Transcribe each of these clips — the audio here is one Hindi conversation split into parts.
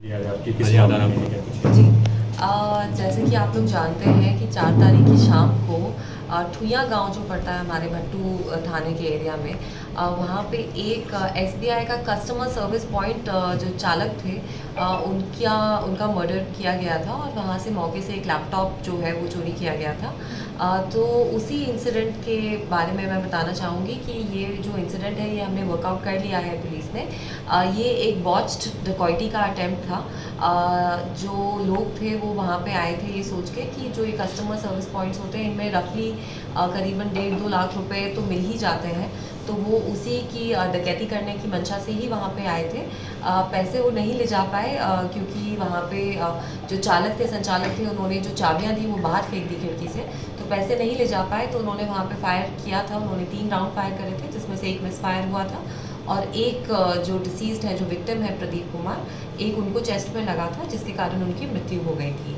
जी जैसे कि आप लोग जानते हैं कि 4 तारीख की शाम को ठुइयाँ गांव जो पड़ता है हमारे भट्टू थाने के एरिया में, वहाँ पे एक एसबीआई का कस्टमर सर्विस पॉइंट जो चालक थे, उनका मर्डर किया गया था और वहाँ से मौके से एक लैपटॉप जो है वो चोरी किया गया था। तो उसी इंसिडेंट के बारे में मैं बताना चाहूँगी कि ये जो इंसिडेंट है ये हमने वर्कआउट कर लिया है पुलिस ने। ये एक बॉच्ड डकैती का अटेम्प्ट था। जो लोग थे वो वहाँ पे आए थे ये सोच के कि जो ये कस्टमर सर्विस पॉइंट्स होते हैं इनमें रफली करीबन 1.5-2 लाख रुपए तो मिल ही जाते हैं, तो वो उसी की डकैती करने की मंशा से ही वहाँ पे आए थे। पैसे वो नहीं ले जा पाए क्योंकि वहाँ पे जो चालक थे, संचालक थे, उन्होंने जो चाबियाँ दी वो बाहर फेंक दी खिड़की से, तो पैसे नहीं ले जा पाए। तो उन्होंने वहाँ पे फायर किया था, उन्होंने 3 राउंड फायर करे थे जिसमें से एक मिस फायर हुआ था और एक जो डिसीज्ड है, जो विक्टिम है प्रदीप कुमार, एक उनको चेस्ट में लगा था जिसके कारण उनकी मृत्यु हो गई थी।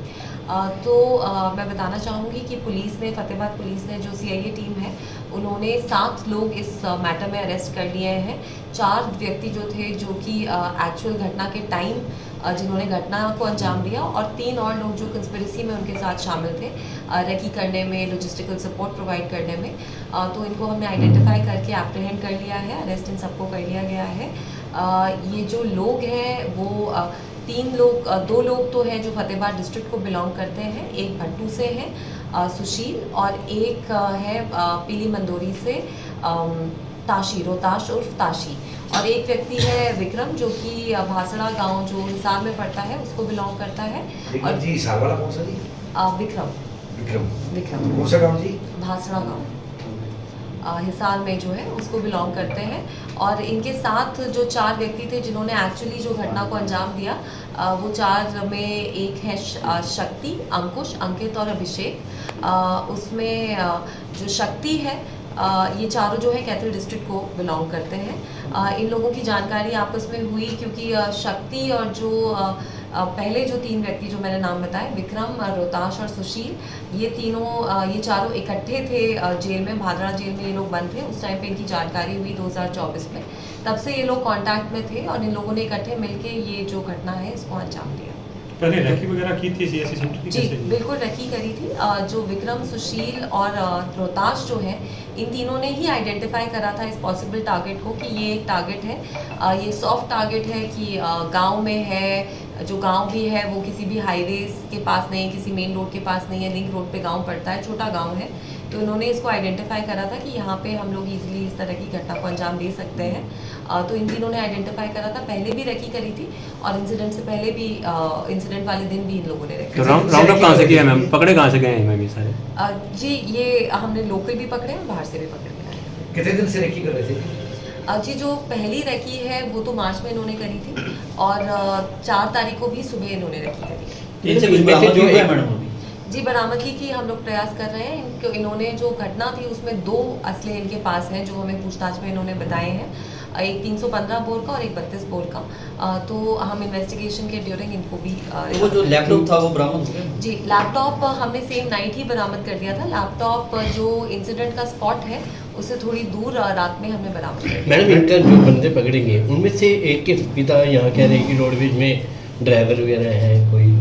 मैं बताना चाहूँगी कि पुलिस ने, फतेहाबाद पुलिस ने, जो सीआईए टीम है, उन्होंने 7 लोग इस मैटर में अरेस्ट कर लिए हैं। 4 व्यक्ति जो थे जो कि एक्चुअल घटना के टाइम जिन्होंने घटना को अंजाम दिया, और 3 और लोग जो कंस्पिरेसी में उनके साथ शामिल थे, रेकी करने में, लॉजिस्टिकल सपोर्ट प्रोवाइड करने में। तो इनको हमने आइडेंटिफाई करके एप्रीहेंड कर लिया है, अरेस्ट इन सबको कर लिया गया है। ये जो लोग हैं वो 3 लोग, 2 लोग तो हैं जो फतेहाबाद डिस्ट्रिक्ट को बिलोंग करते हैं, एक भट्टू से है सुशील, और एक है पीली मंदोरी से ताशी, रोहताश उर्फ ताशी, और एक व्यक्ति है विक्रम जो कि भासड़ा गांव जो हिसार में पड़ता है उसको बिलोंग करता है। और जी हिसार वाला कौन सा जी? विक्रम विक्रम कौन सा गांव जी? भासड़ा गांव हिसार में जो है उसको बिलोंग करते हैं। और इनके साथ जो 4 व्यक्ति थे जिन्होंने एक्चुअली जो घटना को अंजाम दिया, वो 4 में एक है शक्ति, अंकुश, अंकित और अभिषेक। उसमें जो शक्ति है, ये चारों जो है कैथल डिस्ट्रिक्ट को बिलोंग करते हैं। इन लोगों की जानकारी आपस में हुई क्योंकि शक्ति और जो पहले जो 3 व्यक्ति जो मैंने नाम बताए, विक्रम, रोहताश और सुशील, ये चारों इकट्ठे थे जेल में, भादरा जेल में ये लोग बंद थे। उस टाइम पे इनकी जानकारी हुई 2024 में, तब से ये लोग कांटेक्ट में थे और इन लोगों ने इकट्ठे मिलके ये जो घटना है इसको अंजाम दिया। पहले रैकी वगैरह की थी सीएससी सेंटर की? जी बिल्कुल रैकी करी थी। जो विक्रम, सुशील और रोहताश जो है, इन तीनों ने ही आइडेंटिफाई करा था इस पॉसिबल टारगेट को कि ये एक टारगेट है, ये सॉफ्ट टारगेट है कि गांव में है, जो गांव भी है वो किसी भी हाईवे के पास नहीं है, किसी मेन रोड के पास नहीं है, लिंक रोड पे गांव पड़ता है, छोटा गांव है। तो इन्होंने इसको आइडेंटिफाई करा था कि यहाँ पे हम लोग इजीली इस तरह की घटना को अंजाम दे सकते हैं। तो इन तीनों ने आइडेंटिफाई करा था, पहले भी रेकी करी थी और इंसिडेंट से पहले भी, इंसिडेंट वाले दिन भी इन लोगों ने रेकी। तो राउंड अप कहाँ से किया मैम? पकड़े कहाँ से गए हैं मैम ये सारे? जी ये हमने लोकल भी पकड़े हैं, बाहर से भी पकड़े हैं। कितने दिन से रेकी कर रहे थे? जी जो पहली रेकी है वो तो मार्च में इन्होंने करी थी और 4 तारीख को भी सुबह इन्होंने रेकी करी। इनसे कुछ बरामद हुआ है मैडम? जी बरामदगी की हम लोग प्रयास कर रहे हैं। इन्होंने जो घटना थी उसमें 2 असले इनके पास हैं जो हमें पूछताछ में इन्होंने बताए हैं, एक 315 बोर का और एक 32 बोर का। तो हम इन्वेस्टिगेशन के ड्यूरिंग इनको भी वो जो लैपटॉप था वो बरामद हो गया? जी लैपटॉप हमने सेम नाइट ही बरामद कर दिया था। लैपटॉप जो इंसिडेंट का स्पॉट है उससे थोड़ी दूर रात में हमने बरामद कर दिया। मैडम इनका जो बंदे पकड़ेंगे उनमें से एक के पिता यहाँ कह रहे हैं कि रोडवेज में ड्राइवर वगैरह है कोई?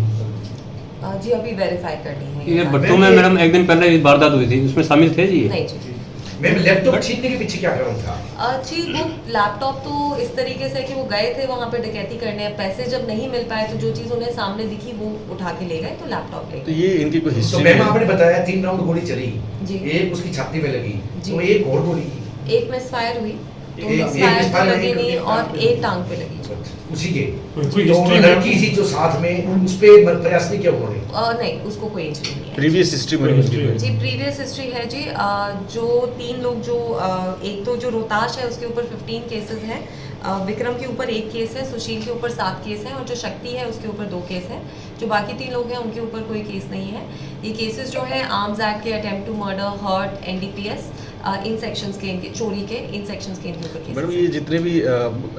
जी अभी वेरीफाई करनी है। ये भट्टू में मैडम एक दिन पहले वारदात हुई थी, उसमें शामिल थे जी? नहीं जी। मैम लैपटॉप छीनने के पीछे क्या कारण था? जी वो लैपटॉप तो इस तरीके से कि वो गए थे वहाँ पे डकैती करने, पैसे जब नहीं मिल पाए तो जो चीज़ उन्हें सामने दिखी वो उठा के ले गए, तो लैपटॉप ले तो गए। ये इनकी कोई तो हिस्ट्री मैम आपने बताया 3 राउंड गोली चली जी। एक उसकी छाती में लगी, जी। तो एक और गोली एक मिस फायर हुई, 2 एक मिस फायर misfire लगी हुई, नहीं एक और टांग पे एक टांग पे लगी। उसी के कोई तो history लड़की थी जो साथ में, उस पे प्रयास नहीं किया उन्होंने? नहीं उसको कोई इंजरी नहीं है। प्रीवियस हिस्ट्री में जी प्रीवियस हिस्ट्री है जी। जो 3 लोग जो एक तो जो रोहताश है उसके ऊपर 15 केसेस हैं, विक्रम के ऊपर 1 केस है, सुशील के ऊपर 7 केस हैं और जो शक्ति है उसके ऊपर 2 केस हैं। जो बाकी 3 लोग हैं उनके ऊपर कोई केस नहीं है। ये केसेस जो है आर्म्स एक्ट के, attempt to murder, hurt, NDPS, इन सेक्शंस के, इनके चोरी के इन सेक्शंस के इनके ऊपर केस। मैडम ये जितने भी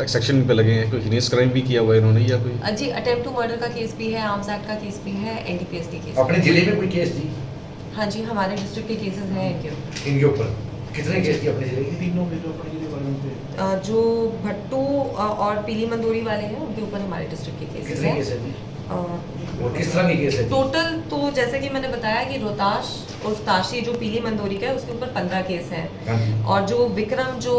सेक्शन पे लगे हैं कोई हिनेस क्राइम भी किया हुआ है इन्होंने या कोई? जी अटेम्प्ट टू मर्डर का केस भी है, आर्म्स एक्ट का केस भी है, एनडीपीएस के केस। अपने जिले में कोई केस थी? हाँ जी हमारे डिस्ट्रिक्ट के केसेस हैं इनके ऊपर। इनके ऊपर कितने केस थी अपने जिले के? 3 लोग जो अपने जो भट्टू और पीली मंदोरी वाले हैं उनके ऊपर हमारे डिस्ट्रिक्ट के केसेस कितने केस है जी हैं। और किस तरह के केस है जी? टोटल तो जैसे कि मैंने बताया कि रोहताश और ताशी जो पीली मंदोरी का है उसके ऊपर 15 केस हैं, हाँ जी। और जो विक्रम जो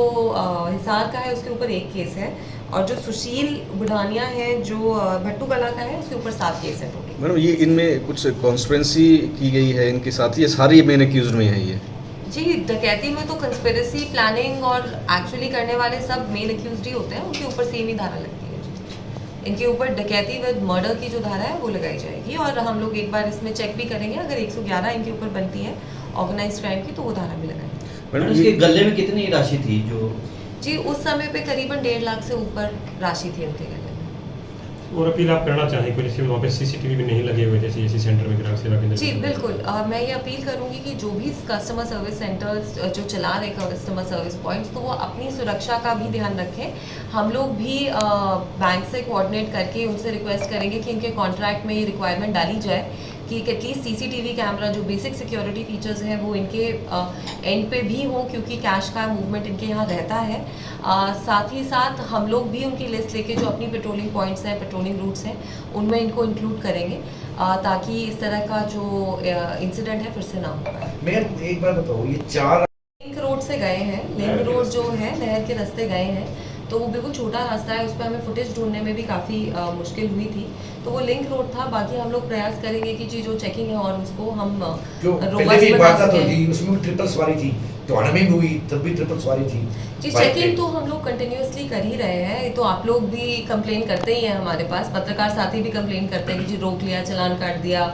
हिसार का है उसके ऊपर 1 केस है, और जो सुशील बुढ़ानिया है जो भट्टू कला का है उसके ऊपर 7 केस है टोटल। मैडम ये इनमें कुछ कॉन्स्पिरेंसी की गई है इनके साथ, ये सारी मेन एक्यूज में है ये? जी, डकैती में तो कंस्पिरेसी प्लानिंग और एक्चुअली करने वाले सब मेन एक्यूज्ड ही होते हैं, उनके ऊपर सेम ही धारा लगती है जी। इनके ऊपर डकैती विद मर्डर की जो धारा है वो लगाई जाएगी, और हम लोग एक बार इसमें चेक भी करेंगे, अगर 111 इनके ऊपर बनती है ऑर्गेनाइज क्राइम की तो वो धारा भी लगाएंगे। मैडम इसके गले में कितनी राशि थी जो? जी, उस समय पे करीबन 1.5 लाख से ऊपर राशि थी उनके गले में। और अपील आप करना चाहें कोई, जैसे वहाँ पे सीसीटीवी भी नहीं लगे हुए थे सीएससी सेंटर में, ग्राहक सेवा केंद्र? जी बिल्कुल, मैं ये अपील करूंगी कि जो भी कस्टमर सर्विस सेंटर्स जो चला रहे कस्टमर सर्विस पॉइंट्स, तो वो अपनी सुरक्षा का भी ध्यान रखें। हम लोग भी बैंक से कोऑर्डिनेट करके उनसे रिक्वेस्ट करेंगे कि इनके कॉन्ट्रैक्ट में ये रिक्वायरमेंट डाली जाए कि एटलीस्ट सीसीटीवी कैमरा जो बेसिक सिक्योरिटी फीचर्स हैं वो इनके एंड पे भी हों, क्योंकि कैश का मूवमेंट इनके यहाँ रहता है। साथ ही साथ हम लोग भी उनकी लिस्ट लेके जो अपनी पेट्रोलिंग पॉइंट्स हैं, पेट्रोलिंग रूट्स हैं, उनमें इनको इंक्लूड करेंगे, ताकि इस तरह का जो इंसिडेंट है फिर से ना हो पाए। मैम एक बार बताओ, ये 4 लिंक रोड से गए हैं, लिंक रोड जो है नहर के रास्ते गए हैं, तो वो बिल्कुल छोटा रास्ता है, उस पर हमें फुटेज ढूंढने में भी काफ़ी मुश्किल हुई थी, तो वो लिंक रोड था। बाकी हम लोग प्रयास करेंगे कि जी जो चेकिंग है और उसको हम जो पहले robust भी एक बना बात तो सकें। थी, उसमें भी ट्रिपल सवारी थी, टोहाना में भी हुई, तब भी ट्रिपल सवारी थी जी, बाइक चेकिंग पे। तो हम लोग कंटिन्यूअसली कर ही रहे हैं, ये तो आप लोग भी कंप्लेन करते ही हैं, हमारे पास पत्रकार साथी भी कंप्लेन करते हैं कि जी रोक लिया, चालान काट दिया,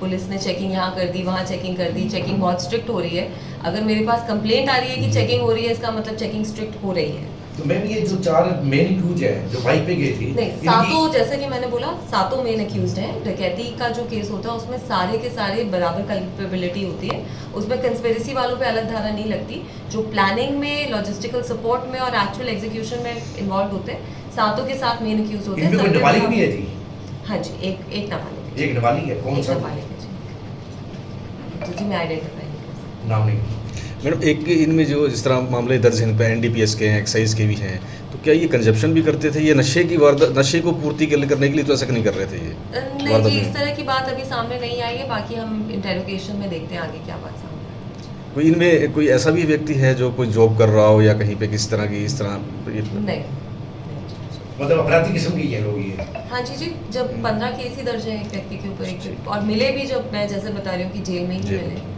पुलिस ने चेकिंग यहाँ कर दी, वहाँ चेकिंग कर दी, चेकिंग बहुत स्ट्रिक्ट हो रही है। अगर मेरे पास कंप्लेंट आ रही है कि चेकिंग हो रही है, इसका मतलब चेकिंग स्ट्रिक्ट हो रही है। तो मैम ये जो 4 मेन एक्यूज है जो बाइक पे गए थे, नहीं, सातों, जैसे कि मैंने बोला, सातों मेन अक्यूज्ड हैं। डकैती का जो केस होता है उसमें सारे के सारे बराबर कल्पेबिलिटी होती है, उसमें कंस्पिरेसी वालों पे अलग धारा नहीं लगती। जो प्लानिंग में, लॉजिस्टिकल सपोर्ट में और एक्चुअल एग्जीक्यूशन में इन्वॉल्व होते हैं, सातों के साथ मेन अक्यूज होते हैं। इनमें कोई सबके नाबालिग खिलाफ- भी है जी? हाँ जी, एक नाबालिग है। एक नाबालिग है, कौन एक सा नाबालिग है जी। तो जी मैं आइडेंटिफाई नहीं कर सकती। नाम नहीं? मैडम एक इनमें जो जिस तरह मामले दर्ज हैं इन पे एनडीपीएस के हैं, एक्साइज के भी हैं, तो क्या ये कंजप्शन भी करते थे? ये नशे की वारदात, नशे को पूर्ति करने के लिए तो ऐसा नहीं कर रहे थे ये? नहीं वारदात जी, में। इस तरह की बात अभी सामने नहीं आई है, बाकी हम इंटेरोगेशन में देखते हैं आगे क्या बात सामने आती है। कोई इनमें कोई ऐसा भी व्यक्ति है जो कोई जॉब कर रहा हो या कहीं पे किस तरह की इस तरह ये? नहीं। मतलब अपराधी किस्म के हैं लोग ये? हाँ जी जी, जब 15 केस ही दर्ज है एक व्यक्ति के ऊपर, एक और मिले भी, जब मैं जैसे बता रही हूँ कि जेल में ही जी। मिले,